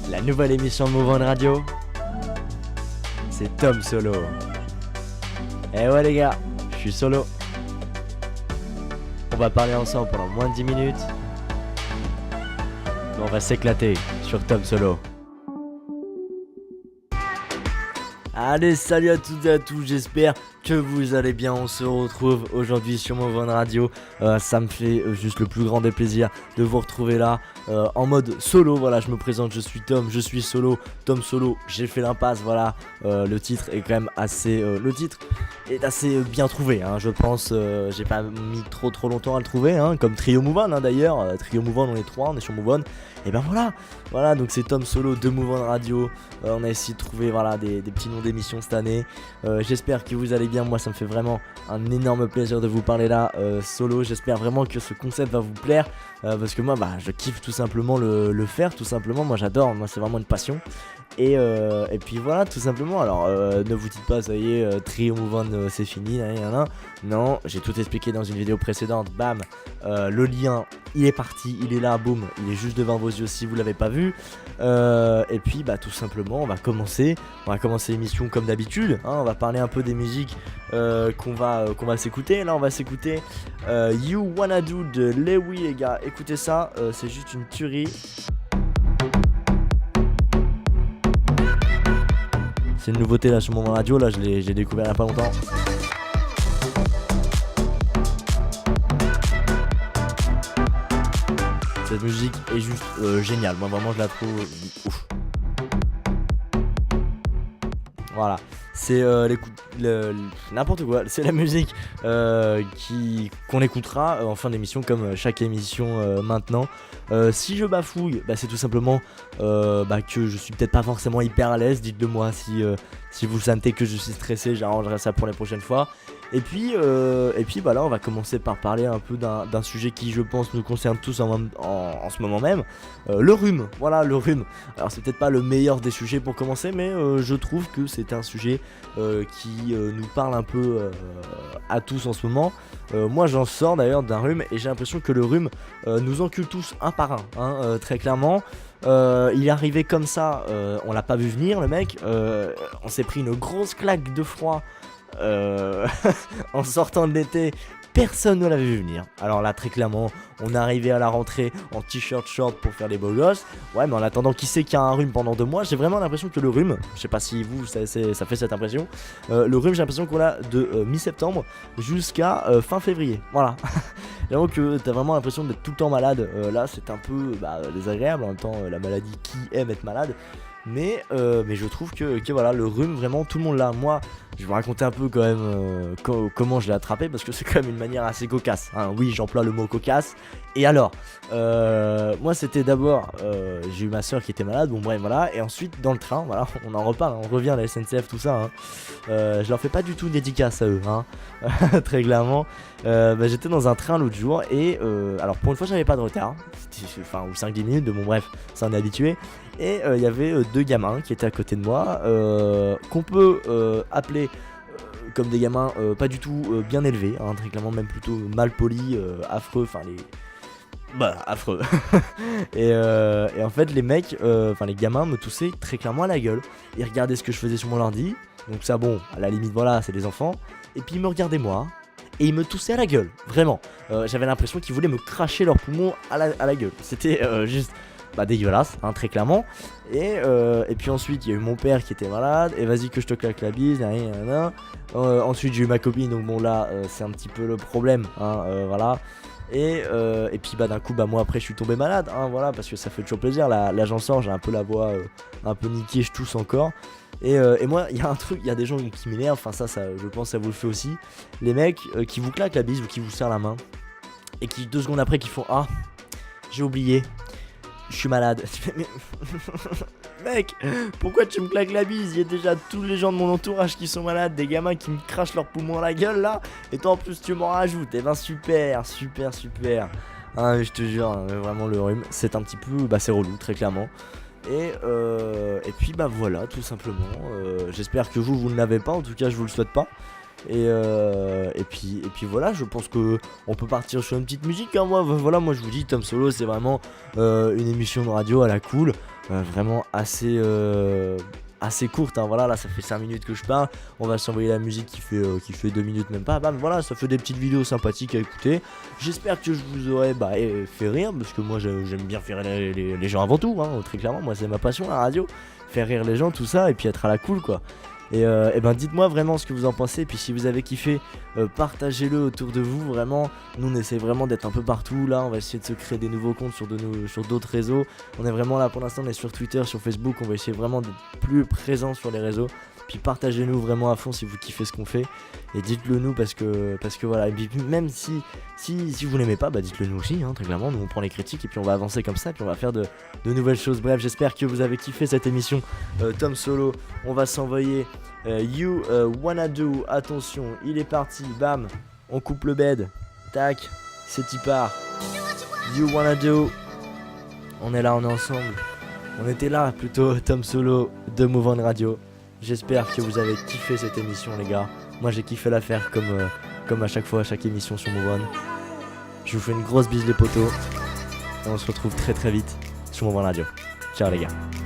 La nouvelle émission de Move On Radio, c'est Tom Solo. Eh ouais les gars, je suis solo. On va parler ensemble pendant moins de 10 minutes. Mais on va s'éclater sur Tom Solo. Allez, salut à toutes et à tous, j'espère que vous allez bien. On se retrouve aujourd'hui sur Move On Radio. Ça me fait juste le plus grand des plaisirs de vous retrouver là en mode solo. Voilà, je me présente, je suis Tom, je suis solo. Tom Solo, j'ai fait l'impasse. Voilà, le titre est quand même assez. Le titre est assez bien trouvé, hein, je pense. J'ai pas mis trop longtemps à le trouver, hein, comme Trio Move On, hein, d'ailleurs. Trio Move On, on est 3, on est sur Move On. Et ben voilà, donc c'est Tom Solo de Move On Radio. On a essayé de trouver voilà, des petits noms d'émissions cette année. J'espère que vous allez bien. Moi, ça me fait vraiment un énorme plaisir de vous parler là solo. J'espère vraiment que ce concept va vous plaire parce que moi, je kiffe tout simplement le faire. Tout simplement, moi j'adore. Moi, c'est vraiment une passion. Et puis voilà, tout simplement. Alors, ne vous dites pas, ça y est, Trio Move On, c'est fini. Non, j'ai tout expliqué dans une vidéo précédente. Bam, le lien, il est parti, il est là, boum, il est juste devant vos yeux si vous l'avez pas vu. Et puis, tout simplement, on va commencer l'émission comme d'habitude. Hein, on va parler un peu des musiques qu'on va s'écouter. Là, on va s'écouter You Wanna Do de Lewy, les gars. Écoutez ça, c'est juste une tuerie. C'est une nouveauté là sur mon radio, là j'ai découvert il y a pas longtemps. Cette musique est juste géniale, moi vraiment je la trouve ouf. Voilà, c'est n'importe quoi, c'est la musique qu'on écoutera en fin d'émission comme chaque émission maintenant. Si je bafouille, c'est tout simplement que je suis peut-être pas forcément hyper à l'aise. Dites-le moi si vous sentez que je suis stressé, j'arrangerai ça pour les prochaines fois. Et puis là on va commencer par parler un peu d'un sujet qui je pense nous concerne tous en ce moment même, le rhume. Voilà, le rhume. Alors c'est peut-être pas le meilleur des sujets pour commencer, mais je trouve que c'est un sujet qui nous parle un peu à tous en ce moment. Moi j'en sors d'ailleurs d'un rhume et j'ai l'impression que le rhume nous encule tous un par un, hein, très clairement. Il est arrivé comme ça, on l'a pas vu venir le mec, on s'est pris une grosse claque de froid en sortant de l'été. Personne ne l'avait vu venir. Alors là, très clairement, on est arrivé à la rentrée en t-shirt short pour faire les beaux gosses. Ouais, mais en attendant, qui sait qu'il y a un rhume pendant 2 mois? J'ai vraiment l'impression que le rhume, je sais pas si vous, ça fait cette impression. Le rhume, j'ai l'impression qu'on l'a de mi-septembre jusqu'à fin février. Voilà. J'avoue que t'as vraiment l'impression d'être tout le temps malade. Là, c'est un peu désagréable. En même temps, la maladie, qui aime être malade? Mais je trouve que voilà, le rhume, vraiment, tout le monde l'a. Moi, je vais vous raconter un peu quand même comment je l'ai attrapé, parce que c'est quand même une manière assez cocasse, hein. Oui, j'emploie le mot cocasse. Et alors, moi c'était d'abord, j'ai eu ma soeur qui était malade, bon bref voilà. Et ensuite dans le train, voilà, on en reparle, on revient à la SNCF, tout ça, hein. Je leur fais pas du tout une dédicace à eux, hein. Très clairement. J'étais dans un train l'autre jour et alors pour une fois j'avais pas de retard, ou 5-10 minutes de bon bref, ça en est habitué. Et il y avait 2 gamins qui étaient à côté de moi, qu'on peut appeler comme des gamins pas du tout bien élevés, hein, très clairement même plutôt mal polis, affreux, affreux. et en fait les mecs, les gamins me toussaient très clairement à la gueule. Ils regardaient ce que je faisais sur mon ordi, donc ça bon, à la limite voilà, c'est des enfants. Et puis ils me regardaient moi, et ils me toussaient à la gueule, vraiment. J'avais l'impression qu'ils voulaient me cracher leurs poumons à la gueule. C'était juste dégueulasse, hein, très clairement. Et puis ensuite il y a eu mon père qui était malade, et vas-y que je te claque la bise, ensuite j'ai eu ma copine, donc bon là c'est un petit peu le problème, hein, voilà. Et puis d'un coup moi après je suis tombé malade, hein, voilà, parce que ça fait toujours plaisir. Là j'en sors, j'ai un peu la voix un peu niquée, je tousse encore. Et moi il y a un truc, il y a des gens qui m'énervent, ça je pense que ça vous le fait aussi. Les mecs qui vous claquent la bise ou qui vous serrent la main et qui 2 secondes après qui font ah j'ai oublié, je suis malade. Mais mec, pourquoi tu me claques la bise? Il y a déjà tous les gens de mon entourage qui sont malades, des gamins qui me crachent leurs poumons à la gueule là, et toi en plus tu m'en rajoutes. Et super. Hein, je te jure, vraiment le rhume, c'est un petit peu, c'est relou, très clairement. Et puis voilà, tout simplement. J'espère que vous ne l'avez pas, en tout cas je vous le souhaite pas. Et puis voilà, je pense que on peut partir sur une petite musique, hein. Moi je vous dis, Tom Solo c'est vraiment une émission de radio à la cool, vraiment assez courte, hein. Voilà, là ça fait 5 minutes que je parle, on va s'envoyer la musique qui fait 2 minutes même pas, bam, voilà, ça fait des petites vidéos sympathiques à écouter. J'espère que je vous aurai fait rire, parce que moi j'aime bien faire rire les gens avant tout, hein, très clairement, moi c'est ma passion la radio, faire rire les gens, tout ça, et puis être à la cool quoi. Et ben dites-moi vraiment ce que vous en pensez, et puis si vous avez kiffé, partagez-le autour de vous, vraiment. Nous on essaie vraiment d'être un peu partout, là on va essayer de se créer des nouveaux comptes sur d'autres réseaux. On est vraiment là pour l'instant, on est sur Twitter, sur Facebook, on va essayer vraiment d'être plus présent sur les réseaux. Puis partagez-nous vraiment à fond si vous kiffez ce qu'on fait, et dites-le nous parce que voilà. Et puis même si vous n'aimez pas, dites-le nous aussi, hein, très clairement, nous on prend les critiques et puis on va avancer comme ça, puis on va faire de nouvelles choses. Bref, j'espère que vous avez kiffé cette émission Tom Solo. On va s'envoyer You Wanna Do, attention, il est parti, bam, on coupe le bed, tac, c'est y part. You Wanna Do, on est là, on est ensemble, on était là plutôt, Tom Solo de Move On Radio. J'espère que vous avez kiffé cette émission les gars. Moi j'ai kiffé la faire comme à chaque fois, à chaque émission sur Move On. Je vous fais une grosse bise les potos, et on se retrouve très très vite sur Move On Radio. Ciao les gars.